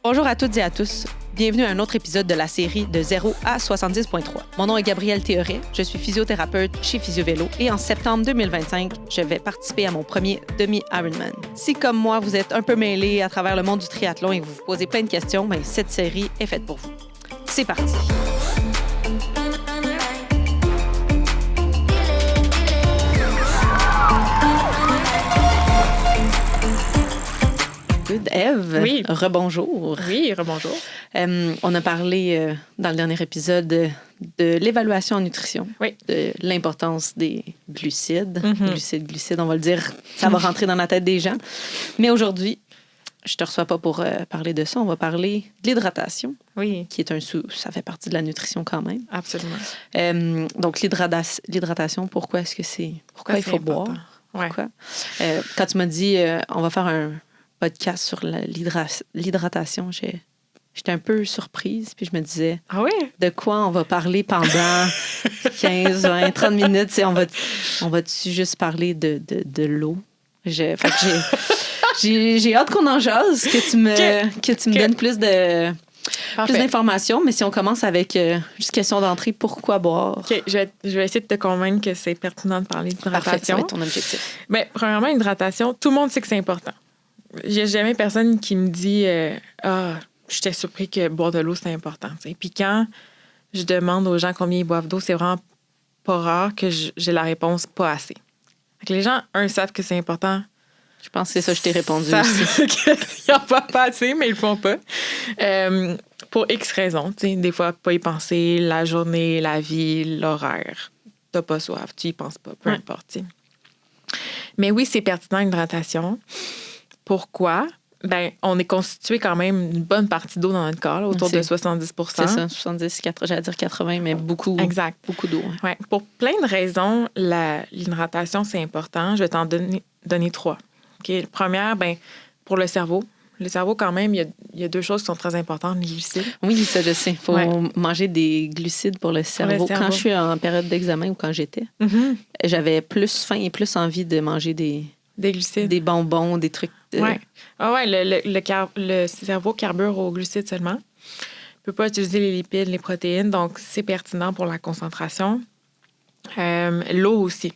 Bonjour à toutes et à tous. Bienvenue à un autre épisode de la série de 0 à 70.3. Mon nom est Gabrielle Théoret, je suis physiothérapeute chez Physiovélo et en septembre 2025, je vais participer à mon premier demi-Ironman. Si, comme moi, vous êtes un peu mêlé à travers le monde du triathlon et que vous vous posez plein de questions, bien, cette série est faite pour vous. C'est parti! Good. Ève, oui. Rebonjour. Oui, rebonjour. On a parlé dans le dernier épisode de l'évaluation en nutrition, oui. de l'importance des glucides. Mm-hmm. Glucides, on va le dire, ça va rentrer dans la tête des gens. Mais aujourd'hui, je te reçois pas pour parler de ça, on va parler de l'hydratation, oui. qui est ça fait partie de la nutrition quand même. Absolument. Donc, l'hydratation, pourquoi est-ce que pourquoi il faut important? boire? Ouais. Pourquoi? Quand tu m'as dit, on va faire un podcast sur l'hydratation, j'étais un peu surprise, puis je me disais, ah oui? De quoi on va parler pendant 15, 20, 30 minutes? On va-tu juste parler de l'eau? Fait que j'ai hâte qu'on en jase, que tu me donnes plus d'informations, mais si on commence avec juste question d'entrée, pourquoi boire? OK, je vais essayer de te convaincre que c'est pertinent de parler d'hydratation. Parfait, ça va être ton objectif. Mais premièrement, l'hydratation, tout le monde sait que c'est important. J'ai jamais personne qui me dit j'étais surpris que boire de l'eau, c'est important. T'sais. Puis quand je demande aux gens combien ils boivent d'eau, c'est vraiment pas rare que j'ai la réponse pas assez. Fait que les gens, savent que c'est important. Je pense que c'est ça que je t'ai répondu aussi. Ils n'en boivent pas assez, mais ils le font pas. Pour X raisons. Des fois, pas y penser, la journée, la vie, l'horaire. T'as pas soif, tu y penses pas, peu importe. T'sais. Mais oui, c'est pertinent, l'hydratation. Pourquoi? Ben, on est constitué quand même une bonne partie d'eau dans notre corps, là, autour de 70 %. C'est ça, 70, 80, j'allais dire 80, mais beaucoup, exact. Beaucoup d'eau. Hein. Ouais. Pour plein de raisons, l'hydratation, c'est important. Je vais t'en donner 3. Okay? La première, ben, pour le cerveau. Le cerveau, quand même, il y a 2 choses qui sont très importantes, les glucides. Oui, ça, je sais. Il faut manger des glucides pour le cerveau. Quand je suis en période d'examen ou quand j'étais, j'avais plus faim et plus envie de manger des glucides. Des bonbons, des trucs. Oui. Le cerveau carbure aux glucides seulement. Il ne peut pas utiliser les lipides, les protéines, donc c'est pertinent pour la concentration. L'eau aussi.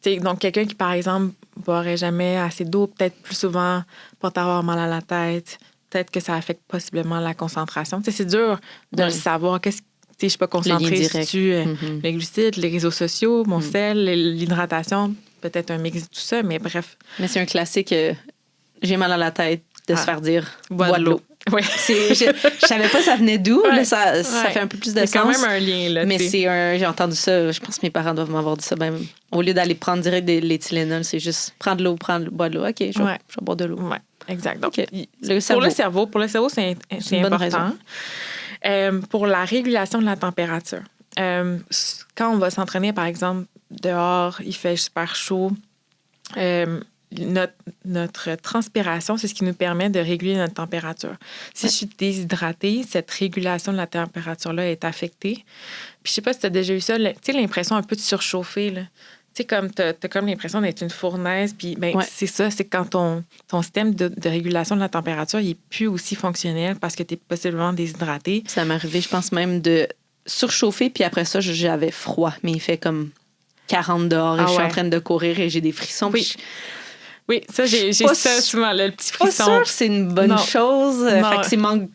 Okay. Donc, quelqu'un qui, par exemple, ne boirait jamais assez d'eau, peut-être plus souvent, porte à avoir mal à la tête, peut-être que ça affecte possiblement la concentration. C'est dur de le savoir. Je ne suis pas concentrée sur les glucides, les réseaux sociaux, mon sel, l'hydratation, peut-être un mix de tout ça, mais bref. Mais c'est un classique. J'ai mal à la tête de se faire dire bois de l'eau. Oui. Je savais pas ça venait d'où. Là, ça fait un peu plus de sens. C'est quand même un lien. Là, mais j'ai entendu ça. Je pense que mes parents doivent m'avoir dit ça. Ben, au lieu d'aller prendre direct des Tylenol, c'est juste prendre de l'eau, bois de l'eau. OK, je vais boire de l'eau. Oui, exact. Donc, Pour le cerveau, c'est important. Pour la régulation de la température. Quand on va s'entraîner, par exemple, dehors, il fait super chaud. Notre transpiration, c'est ce qui nous permet de réguler notre température. Si je suis déshydratée, cette régulation de la température-là est affectée. Puis, je sais pas si tu as déjà eu ça, tu sais, l'impression un peu de surchauffer, là. Tu sais, comme tu as comme l'impression d'être une fournaise. Puis, c'est ça, c'est quand ton système de régulation de la température, il n'est plus aussi fonctionnel parce que tu es possiblement déshydraté. Ça m'est arrivé, je pense même, de surchauffer, puis après ça, j'avais froid. Mais il fait comme 40 dehors et je suis en train de courir et j'ai des frissons. Oui. Oui, ça, j'ai ça souvent, le petit frisson. Pas sûr que c'est une bonne chose. Fait que c'est manque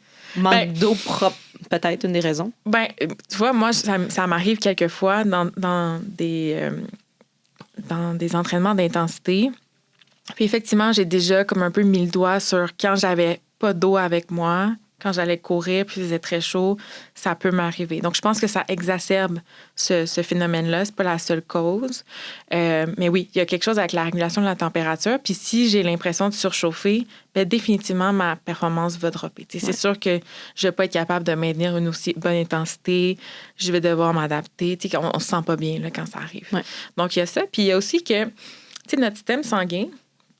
d'eau propre, peut-être, une des raisons. Ben, tu vois, moi, ça m'arrive quelquefois dans des entraînements d'intensité. Puis effectivement, j'ai déjà comme un peu mis le doigt sur quand j'avais pas d'eau avec moi, quand j'allais courir, puis il faisait très chaud, ça peut m'arriver. Donc, je pense que ça exacerbe ce phénomène-là. C'est pas la seule cause. Mais oui, il y a quelque chose avec la régulation de la température. Puis si j'ai l'impression de surchauffer, bien, définitivement, ma performance va dropper. C'est sûr que je vais pas être capable de maintenir une aussi bonne intensité. Je vais devoir m'adapter. On se sent pas bien là, quand ça arrive. Ouais. Donc, il y a ça. Puis il y a aussi que notre système sanguin,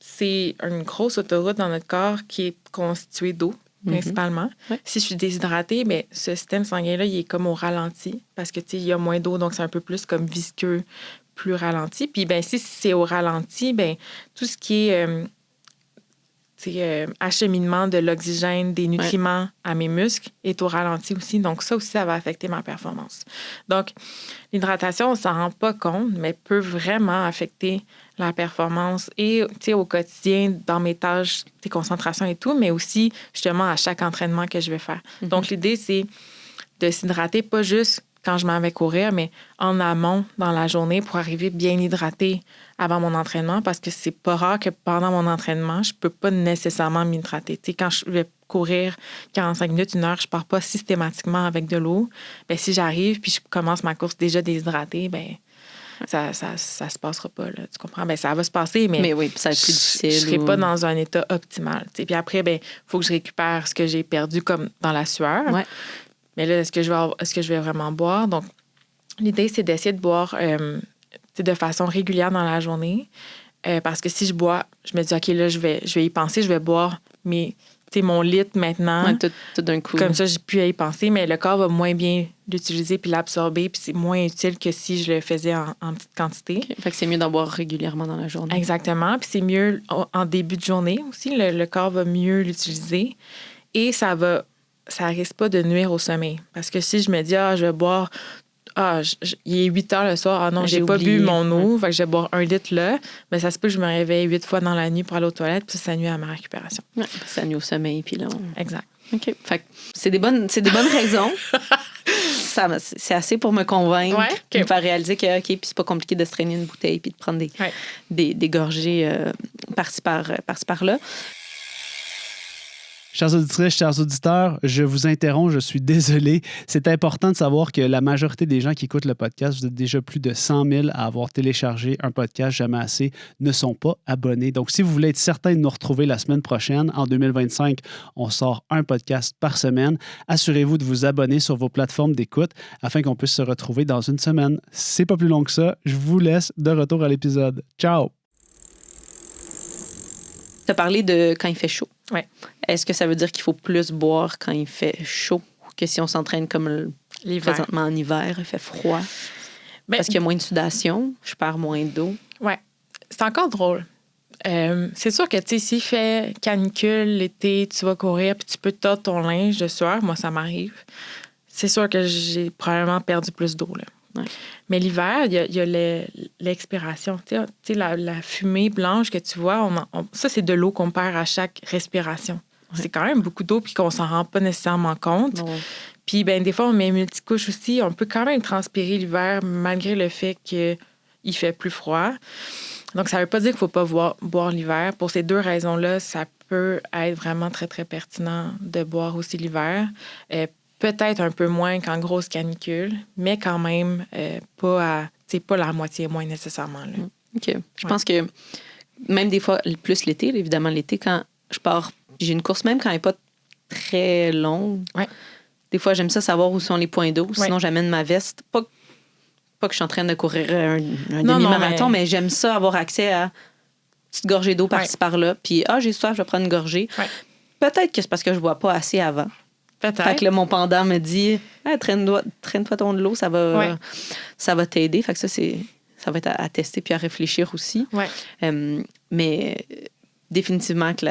c'est une grosse autoroute dans notre corps qui est constituée d'eau. Principalement. Si je suis déshydratée, bien, ce système sanguin-là, il est comme au ralenti parce que, il y a moins d'eau, donc c'est un peu plus comme visqueux, plus ralenti. Puis, bien, si c'est au ralenti, bien, tout ce qui est acheminement de l'oxygène, des nutriments à mes muscles est au ralenti aussi. Donc, ça aussi, ça va affecter ma performance. Donc, l'hydratation, on s'en rend pas compte, mais peut vraiment affecter la performance et au quotidien, dans mes tâches, tes concentrations et tout, mais aussi, justement, à chaque entraînement que je vais faire. Mm-hmm. Donc, l'idée, c'est de s'hydrater, pas juste quand je m'en vais courir, mais en amont dans la journée pour arriver bien hydratée avant mon entraînement parce que c'est pas rare que pendant mon entraînement, je peux pas nécessairement m'hydrater. Tu sais, quand je vais courir 45 minutes, 1 heure, je pars pas systématiquement avec de l'eau. Bien, si j'arrive puis je commence ma course déjà déshydratée, bien, ça se passera pas, là, tu comprends? Bien, ça va se passer, mais oui, ça va être plus difficile. Je serai pas dans un état optimal. Tu sais. Puis après, bien, il faut que je récupère ce que j'ai perdu comme dans la sueur. Ouais. Mais là, est-ce que je vais vraiment boire? Donc, l'idée, c'est d'essayer de boire de façon régulière dans la journée. Parce que si je bois, je me dis, OK, là, je vais y penser, je vais boire mon litre maintenant. Ouais, tout d'un coup. Comme ça, j'ai plus à y penser, mais le corps va moins bien l'utiliser puis l'absorber, puis c'est moins utile que si je le faisais en petite quantité. Okay. Fait que c'est mieux d'en boire régulièrement dans la journée. Exactement. Puis c'est mieux en début de journée aussi. Le corps va mieux l'utiliser. Et ça risque pas de nuire au sommeil. Parce que si je me dis, je vais boire, il est 8 heures le soir, non, j'ai pas bu mon eau, fait que je vais boire 1 litre là, mais ça se peut que je me réveille 8 fois dans la nuit pour aller aux toilettes, puis ça nuit à ma récupération. Ouais, ça nuit au sommeil, puis là... Exact. OK. Fait que c'est des bonnes raisons. C'est assez pour me convaincre, me faire réaliser que, OK, puis c'est pas compliqué de se traîner une bouteille puis de prendre des gorgées par-ci par-là. Chers auditrices, chers auditeurs, je vous interromps, je suis désolé. C'est important de savoir que la majorité des gens qui écoutent le podcast, vous êtes déjà plus de 100 000 à avoir téléchargé un podcast Jamais assez, ne sont pas abonnés. Donc, si vous voulez être certain de nous retrouver la semaine prochaine, en 2025, on sort un podcast par semaine. Assurez-vous de vous abonner sur vos plateformes d'écoute afin qu'on puisse se retrouver dans une semaine. C'est pas plus long que ça. Je vous laisse de retour à l'épisode. Ciao! Tu as parlé de quand il fait chaud. Oui. Est-ce que ça veut dire qu'il faut plus boire quand il fait chaud que si on s'entraîne comme l'hiver? Présentement en hiver, il fait froid? Parce qu'il y a moins de sudation, je perds moins d'eau. Oui. C'est encore drôle. C'est sûr que, tu sais, s'il fait canicule l'été, tu vas courir puis tu peux tordre ton linge de sueur. Moi, ça m'arrive. C'est sûr que j'ai probablement perdu plus d'eau, là. Ouais. Mais l'hiver, il y a l'expiration. Tu sais, la fumée blanche que tu vois, ça, c'est de l'eau qu'on perd à chaque respiration. Ouais. C'est quand même beaucoup d'eau puis qu'on s'en rend pas nécessairement compte. Ouais. Puis, des fois, on met multicouche aussi. On peut quand même transpirer l'hiver malgré le fait qu'il fait plus froid. Donc, ça veut pas dire qu'il faut pas boire l'hiver. Pour ces 2 raisons-là, ça peut être vraiment très, très pertinent de boire aussi l'hiver. Peut-être un peu moins qu'en grosse canicule, mais quand même pas la moitié moins nécessairement. Là. OK. Je pense que même des fois, plus l'été, évidemment, l'été, quand je pars, j'ai une course même quand elle n'est pas très longue. Ouais. Des fois, j'aime ça savoir où sont les points d'eau. Sinon, j'amène ma veste. Pas que je suis en train de courir un demi-marathon, mais j'aime ça avoir accès à une petite gorgée d'eau par-ci par-là. Puis, j'ai soif, je vais prendre une gorgée. Ouais. Peut-être que c'est parce que je ne bois pas assez avant. Peut-être. Fait que là, mon pendant me dit traîne-toi ton de l'eau, ça va t'aider. Fait que ça va être à tester puis à réfléchir aussi. Ouais. Mais définitivement que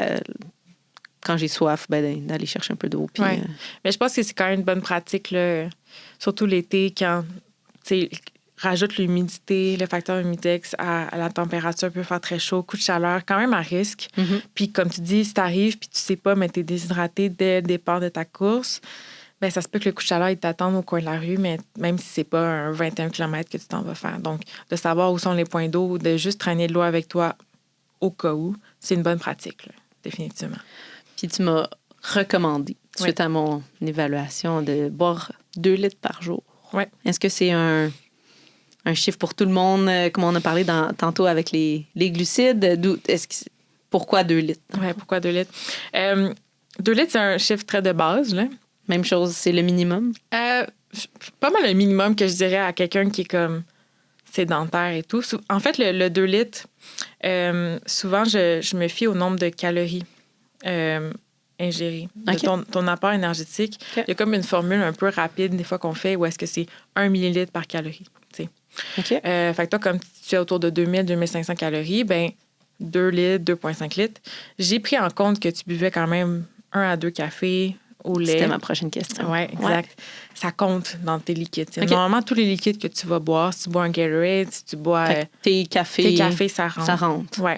quand j'ai soif, d'aller chercher un peu d'eau. Puis, Mais je pense que c'est quand même une bonne pratique, là, surtout l'été, quand rajoute l'humidité, le facteur humidex à la température peut faire très chaud, coup de chaleur, quand même à risque. Mm-hmm. Puis comme tu dis, si t'arrives puis tu sais pas, mais t'es déshydraté dès le départ de ta course, ça se peut que le coup de chaleur, il t'attende au coin de la rue, mais même si c'est pas un 21 km que tu t'en vas faire. Donc, de savoir où sont les points d'eau, de juste traîner de l'eau avec toi au cas où, c'est une bonne pratique, là, définitivement. Puis tu m'as recommandé, suite à mon évaluation, de boire 2 litres par jour. Oui. Est-ce que c'est un chiffre pour tout le monde, comme on a parlé tantôt avec les glucides? Pourquoi 2 litres? Oui, pourquoi 2 litres? 2 litres, c'est un chiffre très de base, là. Même chose, c'est le minimum? Pas mal le minimum que je dirais à quelqu'un qui est comme sédentaire et tout. En fait, le 2 litres, souvent, je me fie au nombre de calories ingérées, de ton apport énergétique. Okay. Il y a comme une formule un peu rapide, des fois, qu'on fait, où est-ce que c'est 1 millilitre par calorie. Okay. Fait que toi, comme tu es autour de 2000-2500 calories, 2 litres, 2,5 litres. J'ai pris en compte que tu buvais quand même 1 à 2 cafés au lait. C'était ma prochaine question. Oui, exact. Ouais. Ça compte dans tes liquides. Okay. Normalement, tous les liquides que tu vas boire, si tu bois un Gatorade, si tu bois... tes cafés, ça rentre. Ça rentre. Oui.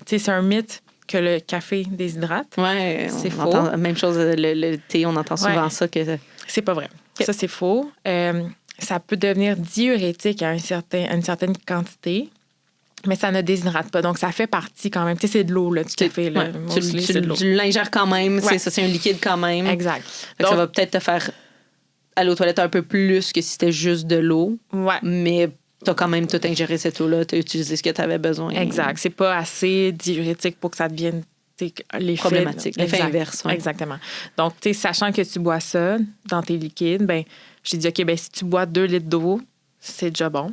C'est un mythe que le café déshydrate. Oui, c'est faux. Entend, même chose, le thé, on entend souvent ça. Que... C'est pas vrai. Okay. Ça, c'est faux. Ça peut devenir diurétique à une certaine quantité, mais ça ne déshydrate pas. Donc, ça fait partie quand même. Tu sais, c'est de l'eau, là, du café. Là. C'est de l'eau. Tu l'ingères quand même. Ouais. C'est un liquide quand même. Exact. Donc, ça va peut-être te faire aller aux toilettes un peu plus que si c'était juste de l'eau. Ouais. Mais tu as quand même tout ingéré cette eau-là. Tu as utilisé ce que tu avais besoin. Exact. C'est pas assez diurétique pour que ça devienne l'effet problématique. L'effet inverse. Ouais. Exactement. Donc, tu sais, sachant que tu bois ça dans tes liquides, ben j'ai dit, OK, ben si tu bois 2 litres d'eau, c'est déjà bon.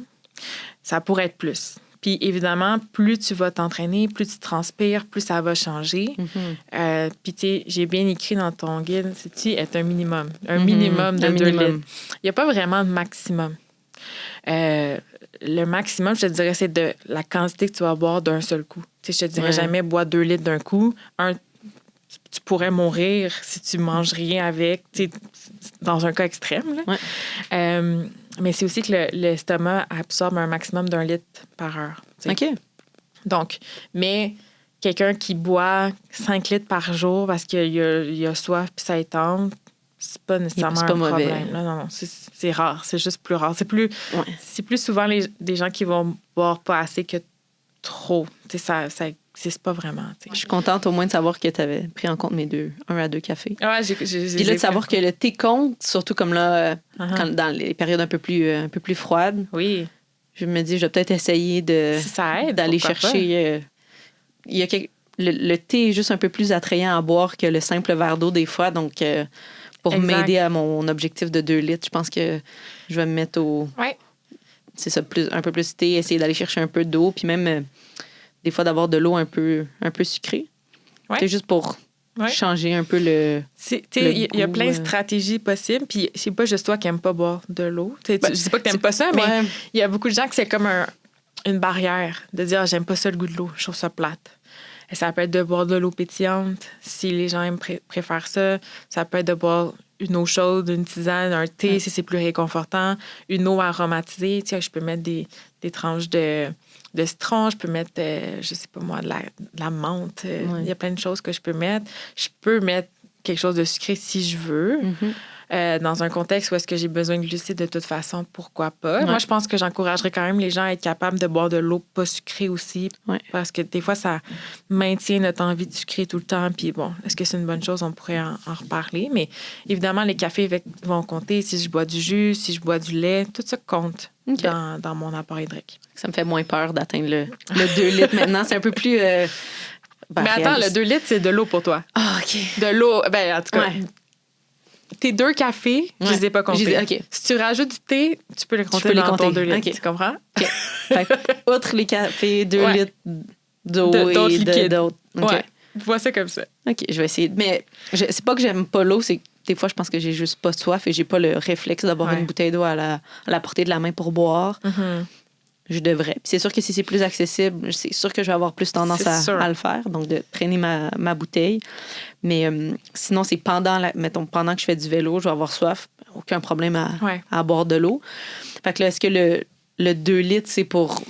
Ça pourrait être plus. Puis, évidemment, plus tu vas t'entraîner, plus tu transpires, plus ça va changer. Mm-hmm. Puis, tu sais, j'ai bien écrit dans ton guide, c'est-tu est un minimum. Un minimum de 2 litres. Il n'y a pas vraiment de maximum. Le maximum, je te dirais, c'est de la quantité que tu vas boire d'un seul coup. Tu sais, je te dirais jamais boire 2 litres d'un coup. Tu pourrais mourir si tu manges rien avec, dans un cas extrême. Là. Ouais. Mais c'est aussi que l'estomac absorbe un maximum d'1 litre par heure. T'sais. OK. Donc, mais quelqu'un qui boit 5 litres par jour parce qu'il a soif puis ça étend, c'est pas nécessairement un problème. Non, c'est rare. C'est juste plus rare. C'est plus souvent des gens qui vont boire pas assez que trop. Ça n'existe pas vraiment. T'sais. Je suis contente au moins de savoir que tu avais pris en compte mes 1 à 2 cafés. Ouais, Puis là, de savoir que le thé compte, surtout comme là, quand, dans les périodes un peu plus froides. Oui. Je me dis, je vais peut-être essayer d'aller chercher... il y a le thé est juste un peu plus attrayant à boire que le simple verre d'eau des fois. Donc, pour m'aider à mon objectif de 2 litres, je pense que je vais me mettre au... Ouais. C'est ça, un peu plus thé, essayer d'aller chercher un peu d'eau, puis même des fois d'avoir de l'eau un peu sucrée. Ouais. C'est juste pour changer un peu le il y a plein de stratégies possibles, puis c'est pas juste toi qui n'aimes pas boire de l'eau. Je dis pas que t'aimes pas ça, mais il y a beaucoup de gens que c'est comme une barrière de dire j'aime pas ça le goût de l'eau, je trouve ça plate. Et ça peut être de boire de l'eau pétillante, si les gens préfèrent ça. Ça peut être de boire une eau chaude, une tisane, un thé, si c'est plus réconfortant. Une eau aromatisée, je peux mettre des tranches de citron, je peux mettre, je sais pas moi, de la menthe. Il y a plein de choses que je peux mettre. Je peux mettre quelque chose de sucré si je veux. Dans un contexte où est-ce que j'ai besoin de glucides de toute façon, pourquoi pas? Moi, je pense que j'encouragerais quand même les gens à être capables de boire de l'eau pas sucrée aussi, parce que des fois, ça maintient notre envie de sucrer tout le temps. Puis bon, est-ce que c'est une bonne chose? On pourrait en reparler. Mais évidemment, les cafés vont compter. Si je bois du jus, si je bois du lait, tout ça compte dans mon apport hydrique. Ça me fait moins peur d'atteindre le 2 litres maintenant. C'est un peu plus... mais attends, le 2 litres, c'est de l'eau pour toi. Ah, OK. De l'eau, en tout cas... Tes 2 cafés, je les ai pas comptés. Okay. Si tu rajoutes du thé, tu peux les compter dans ton 2 litres. Okay. Tu comprends? OK. Outre les cafés, 2 litres d'eau et d'autres. Okay. Ouais. Vois ça comme ça. OK, je vais essayer. Mais c'est pas que j'aime pas l'eau, c'est que des fois, je pense que j'ai juste pas soif et j'ai pas le réflexe d'avoir une bouteille d'eau à la portée de la main pour boire. Je devrais. Puis c'est sûr que si c'est plus accessible, c'est sûr que je vais avoir plus tendance à le faire, donc de traîner ma bouteille. Mais sinon, c'est pendant que je fais du vélo, je vais avoir soif. Aucun problème à boire de l'eau. Fait que là, est-ce que le 2 litres, c'est pour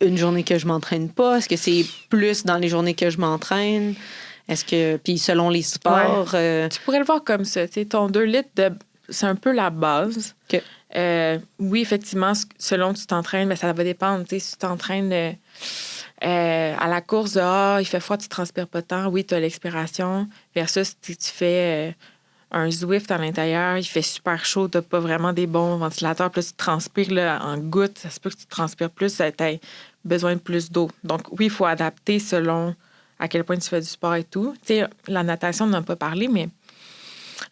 une journée que je m'entraîne pas? Est-ce que c'est plus dans les journées que je m'entraîne? Est-ce que... Puis selon les sports... Tu pourrais le voir comme ça. Ton 2 litres, c'est un peu la base. OK. Oui, effectivement, selon que tu t'entraînes, mais ça va dépendre. Si tu t'entraînes à la course, il fait froid, tu ne transpires pas tant. Oui, tu as l'expiration. Versus si tu fais un Zwift à l'intérieur, il fait super chaud, tu n'as pas vraiment des bons ventilateurs. Puis là, tu transpires en gouttes. Ça se peut que tu transpires plus, tu as besoin de plus d'eau. Donc, oui, il faut adapter selon à quel point tu fais du sport et tout. Tu sais, la natation, on n'en a pas parlé, mais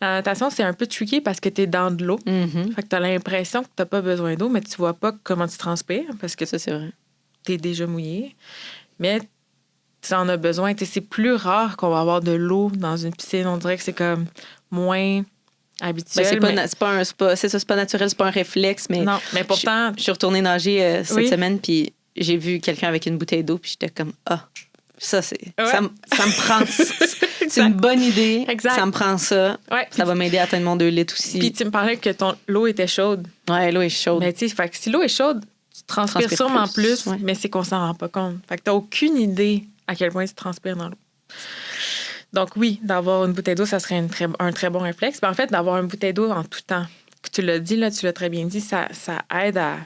la natation, c'est un peu tricky parce que tu es dans de l'eau. Fait que tu as l'impression que tu n'as pas besoin d'eau, mais tu vois pas comment tu transpires parce que ça, c'est vrai. Tu es déjà mouillé. Mais tu en as besoin. C'est plus rare qu'on va avoir de l'eau dans une piscine. On dirait que c'est comme moins habituel. C'est pas naturel, c'est pas un réflexe. Mais non, mais pourtant... Je suis retournée nager cette semaine, puis j'ai vu quelqu'un avec une bouteille d'eau, puis j'étais comme, ça, ça me prend. C'est une bonne idée. Exact. Ça me prend ça. Ouais. Ça va m'aider à atteindre mon 2 litres aussi. Puis tu me parlais que l'eau était chaude. Ouais, l'eau est chaude. Mais tu sais, fait que si l'eau est chaude, tu transpires sûrement plus, ouais. mais c'est qu'on s'en rend pas compte. Fait que t'as aucune idée à quel point tu transpires dans l'eau. Donc oui, d'avoir une bouteille d'eau, ça serait un très bon réflexe. Puis en fait, d'avoir une bouteille d'eau en tout temps. Tu l'as dit, là, tu l'as très bien dit, ça aide à...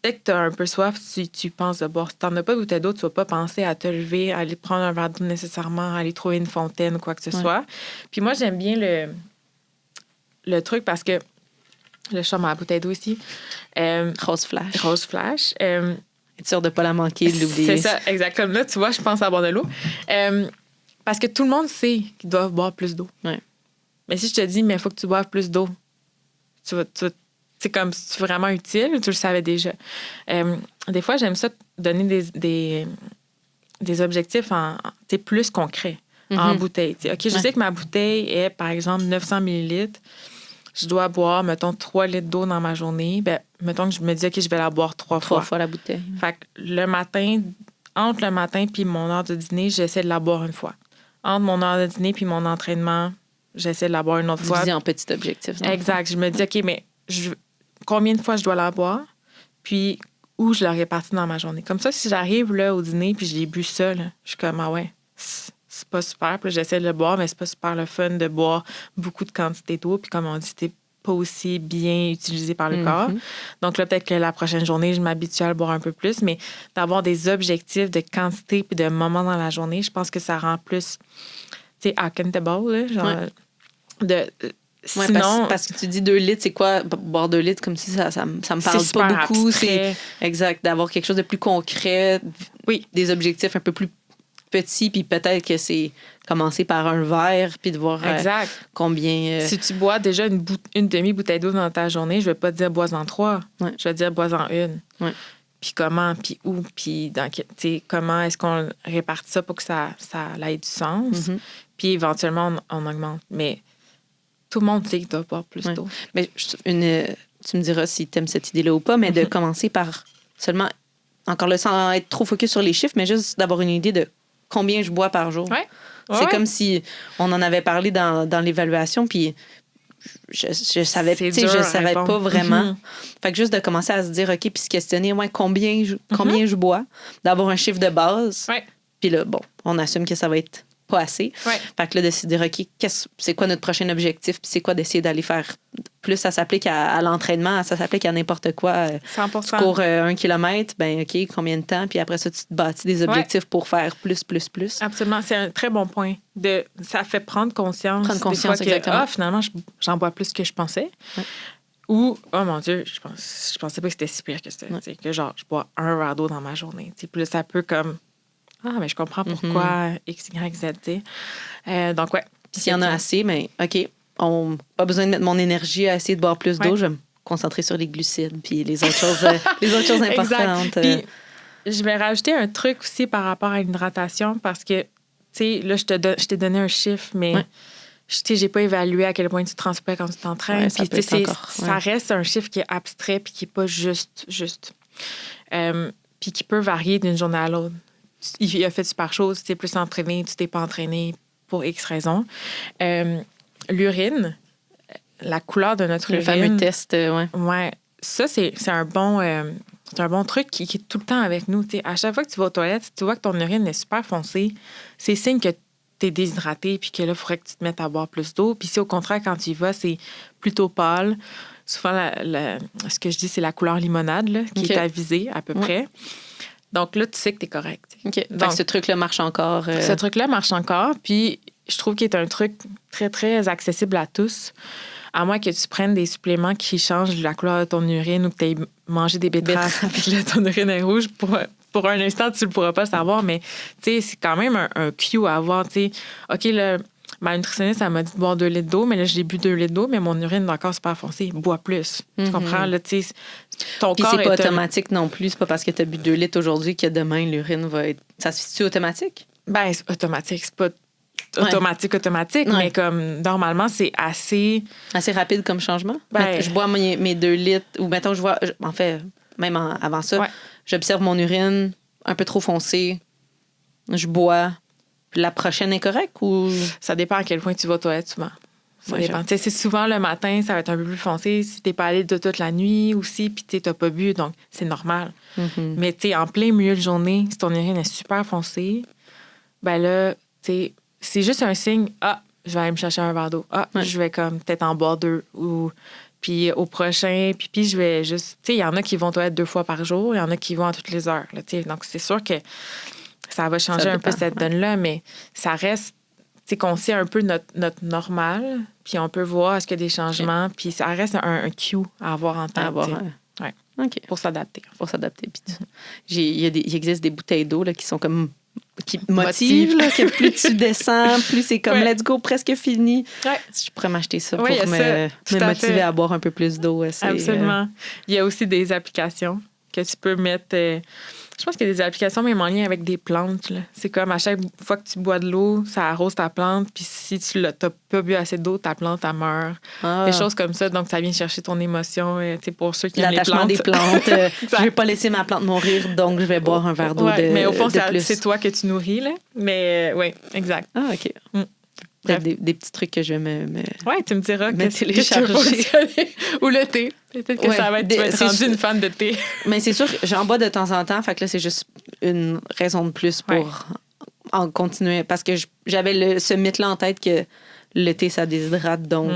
Dès que tu as un peu soif, tu penses de boire. Si tu n'en as pas de bouteille d'eau, tu ne vas pas penser à te lever, à aller prendre un verre d'eau nécessairement, à aller trouver une fontaine ou quoi que ce soit. Puis moi, j'aime bien le truc parce que le chat m'a la bouteille d'eau ici. Rose Flash. Rose Flash. Es-tu sûre de ne pas la manquer, de l'oublier? C'est ça, exactement. Là, tu vois, je pense à boire de l'eau. Parce que tout le monde sait qu'ils doivent boire plus d'eau. Ouais. Mais si je te dis, mais il faut que tu boives plus d'eau, c'est comme si c'est vraiment utile ou tu le savais déjà. Des fois, j'aime ça donner des objectifs plus concrets, en bouteille. OK, je sais que ma bouteille est, par exemple, 900 millilitres. Je dois boire, mettons, 3 litres d'eau dans ma journée. Ben, mettons que je me dis, OK, je vais la boire 3 fois. 3 fois la bouteille. Fait que le matin, entre le matin puis mon heure de dîner, j'essaie de la boire une fois. Entre mon heure de dîner puis mon entraînement, j'essaie de la boire une autre fois. Divisé en petits objectifs. Exact. Je me dis, OK, mais combien de fois je dois la boire, puis où je la répartis dans ma journée. Comme ça, si j'arrive là au dîner puis je l'ai bu ça, là, je suis comme, ah ouais, c'est pas super. Puis j'essaie de le boire, mais c'est pas super le fun de boire beaucoup de quantité d'eau. Puis comme on dit, c'était pas aussi bien utilisé par le corps. Donc là, peut-être que la prochaine journée, je m'habitue à le boire un peu plus, mais d'avoir des objectifs de quantité puis de moments dans la journée, je pense que ça rend plus, tu sais, accountable, là, genre, Ouais, sinon, parce que tu dis 2 litres, c'est quoi? Boire 2 litres, comme si ça me parle c'est pas beaucoup. Abstrait. C'est exact, d'avoir quelque chose de plus concret, des objectifs un peu plus petits, puis peut-être que c'est commencer par un verre, puis de voir combien... Si tu bois déjà une demi-bouteille d'eau dans ta journée, je vais pas te dire bois-en 3, je vais te dire bois-en 1. Ouais. Puis comment, puis où, puis comment est-ce qu'on répartit ça pour que ça ait du sens. Puis éventuellement, on augmente. Mais tout le monde sait qu'il doit boire plus d'eau. Mais tu me diras si tu aimes cette idée-là ou pas, mais de commencer par seulement, encore là, sans être trop focus sur les chiffres, mais juste d'avoir une idée de combien je bois par jour. C'est comme si on en avait parlé dans l'évaluation, puis je savais pas vraiment. Fait que juste de commencer à se dire, OK, puis se questionner, combien je bois, d'avoir un chiffre de base. Puis là, bon, on assume que ça va être pas assez. Fait que là, de se dire, OK, c'est quoi notre prochain objectif? Puis c'est quoi d'essayer d'aller faire plus? Ça s'applique à l'entraînement, ça s'applique à n'importe quoi. 100%. Tu cours 1 kilomètre, ben OK, combien de temps? Puis après ça, tu te bâtis des objectifs pour faire plus. Absolument. C'est un très bon point. Ça fait prendre conscience. Des fois que, finalement, j'en bois plus que je pensais. Ou, oh mon Dieu, je pensais pas que c'était si pire que c'était. Que genre, je bois un verre d'eau dans ma journée. Puis là, ça peut comme... Ah, mais je comprends pourquoi X, Y, Z, tu sais. Donc, ouais. Puis s'il y en a assez, bien, OK, pas besoin de mettre mon énergie à essayer de boire plus d'eau. Je vais me concentrer sur les glucides puis les autres choses, importantes. Puis, je vais rajouter un truc aussi par rapport à l'hydratation parce que, tu sais, là, je t'ai donné un chiffre, mais j'ai pas évalué à quel point tu transpires quand tu t'entraînes. Puis, tu sais, ça reste un chiffre qui est abstrait puis qui est pas juste. Puis qui peut varier d'une journée à l'autre. Il a fait super chaud, tu t'es plus entraîné, tu t'es pas entraîné pour X raisons. L'urine, la couleur de notre urine. Le fameux test, Ouais. Ça, c'est un bon truc qui est tout le temps avec nous. T'sais, à chaque fois que tu vas aux toilettes, si tu vois que ton urine est super foncée, c'est signe que tu es déshydraté puis que là, il faudrait que tu te mettes à boire plus d'eau. Puis si au contraire, quand tu y vas, c'est plutôt pâle, souvent, ce que je dis, c'est la couleur limonade là, qui est avisée à peu près. Donc là, tu sais que tu es correct. OK. Donc, ce truc-là marche encore. Ce truc-là marche encore. Puis, je trouve qu'il est un truc très, très accessible à tous. À moins que tu prennes des suppléments qui changent la couleur de ton urine ou que tu aies mangé des betteraves puis que là, ton urine est rouge. Pour un instant, tu ne le pourras pas savoir. Mais, tu sais, c'est quand même un cue à avoir. Tu sais, OK, là, ma nutritionniste, elle m'a dit de boire 2 litres d'eau, mais là, j'ai bu 2 litres d'eau, mais mon urine est encore super foncée. Bois plus. Tu comprends? Là, tu sais, ton puis corps c'est pas automatique non plus. C'est pas parce que tu as bu 2 litres aujourd'hui que demain, l'urine va être... Ça se fait-tu automatique? Ben, c'est automatique. C'est pas automatique, mais comme normalement, c'est assez... Assez rapide comme changement? Ben, je bois mes 2 litres, ou mettons, je vois... En fait, même avant ça, j'observe mon urine un peu trop foncée, je bois, puis la prochaine est correcte ou... Ça dépend à quel point tu vas aux toilettes souvent. Ça Ouais, dépend. Tu sais, c'est souvent le matin, ça va être un peu plus foncé. Si t'es pas allé de toute la nuit aussi, puis tu t'as pas bu, donc c'est normal. Mhm. Mais tu sais, en plein milieu de journée, si ton urine est super foncée, ben là, tu sais, c'est juste un signe. Ah, je vais aller me chercher un verre d'eau. Ah, Ouais. je vais comme peut-être en boire 2. Ou puis au prochain pipi, je vais juste... Tu sais, il y en a qui vont aux toilettes 2 fois par jour, il y en a qui vont à toutes les heures. Là, tu sais. Donc, c'est sûr que ça va changer Ça un peu dépend, cette donne-là, mais ça reste... Tu sais, qu'on sait un peu notre normal, puis on peut voir est-ce qu'il y a des changements, puis ça reste un cue à avoir en tête, À avoir, tu sais, ouais. Ouais. OK. pour s'adapter. Pour s'adapter. Puis il existe des bouteilles d'eau là, qui sont comme... qui motivent, là, que plus tu descends, plus c'est comme Ouais. let's go, presque fini. Ouais. Je pourrais m'acheter ça Oui, il y pour a ça, tout me à motiver fait. à boire un peu plus d'eau. C'est, Absolument. Il y a aussi des applications que tu peux mettre. Je pense qu'il y a des applications même en lien avec des plantes. Là. C'est comme à chaque fois que tu bois de l'eau, ça arrose ta plante. Puis si tu n'as pas bu assez d'eau, ta plante, elle meurt. Des choses comme ça. Donc, ça vient chercher ton émotion. Tu sais, pour ceux qui aiment les L'attachement plantes. des plantes. Je vais pas laisser ma plante mourir, donc je vais boire un verre d'eau Ouais, mais au fond, de plus. c'est toi que tu nourris. Là. Mais oui, exact. Ah, OK. Mm. Peut-être Bref. des petits trucs que je vais me... Oui, tu me diras Mais que tu veux télécharger. fonctionner. Ou le thé. Peut-être que Ouais, ça va être, tu vas être c'est rendu sûr. une fan de thé. Mais c'est sûr que j'en bois de temps en temps, fait que là, c'est juste une raison de plus pour en continuer. Parce que j'avais ce mythe-là en tête que le thé, ça déshydrate. Donc,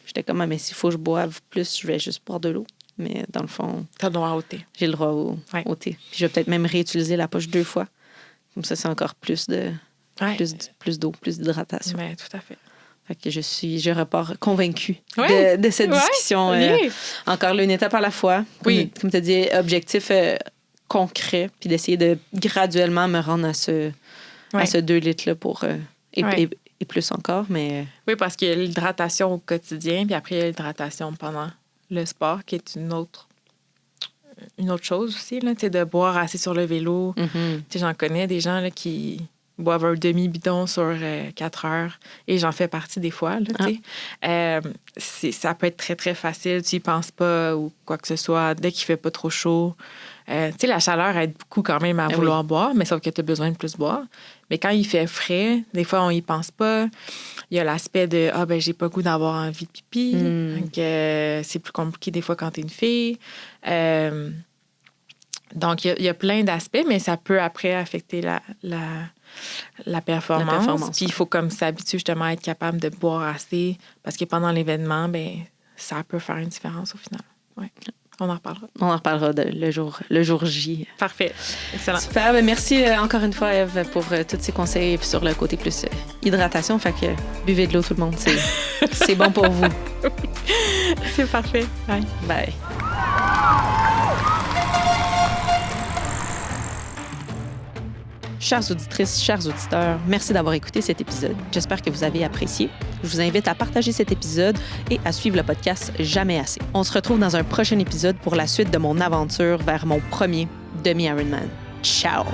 j'étais comme, ah, mais s'il faut que je boive plus, je vais juste boire de l'eau. Mais dans le fond, T'as le droit au thé. j'ai le droit Ouais. au thé. Puis je vais peut-être même réutiliser la poche 2 fois. Comme ça, c'est encore plus Ouais. plus d'eau, plus d'hydratation. Mais tout à fait. Fait que je repars convaincue Ouais. de cette Ouais. discussion. Oui. Encore là, une étape à la fois. Oui. Comme tu as dit, objectif concret, puis d'essayer de graduellement me rendre à ce 2 litres-là pour... et plus encore, mais... Oui, parce qu'il y a l'hydratation au quotidien, puis après, il y a l'hydratation pendant le sport, qui est une autre chose aussi, là, tu sais, de boire assez sur le vélo. Tu sais, j'en connais des gens là, qui boivent un demi-bidon sur 4 heures, et j'en fais partie des fois, là, tu sais. Ça peut être très, très facile, tu y penses pas ou quoi que ce soit, dès qu'il fait pas trop chaud. Tu sais, la chaleur aide beaucoup quand même à vouloir boire, mais sauf que tu as besoin de plus boire. Mais quand il fait frais, des fois, on y pense pas. Il y a l'aspect de « Ah, ben j'ai pas le goût d'avoir envie de pipi. Donc, c'est plus compliqué des fois quand t'es une fille. Donc, il y a plein d'aspects, mais ça peut après affecter la performance. Puis, il faut comme s'habituer justement à être capable de boire assez, parce que pendant l'événement, ben ça peut faire une différence au final. Ouais. On en reparlera. On en reparlera le jour J. Parfait. Excellent. Super. Ben, merci encore une fois, Eve, pour tous ces conseils sur le côté plus hydratation. Fait que buvez de l'eau, tout le monde. C'est bon pour vous. C'est parfait. Bye. Bye. Chères auditrices, chers auditeurs, merci d'avoir écouté cet épisode. J'espère que vous avez apprécié. Je vous invite à partager cet épisode et à suivre le podcast Jamais assez. On se retrouve dans un prochain épisode pour la suite de mon aventure vers mon premier demi-Ironman. Ciao!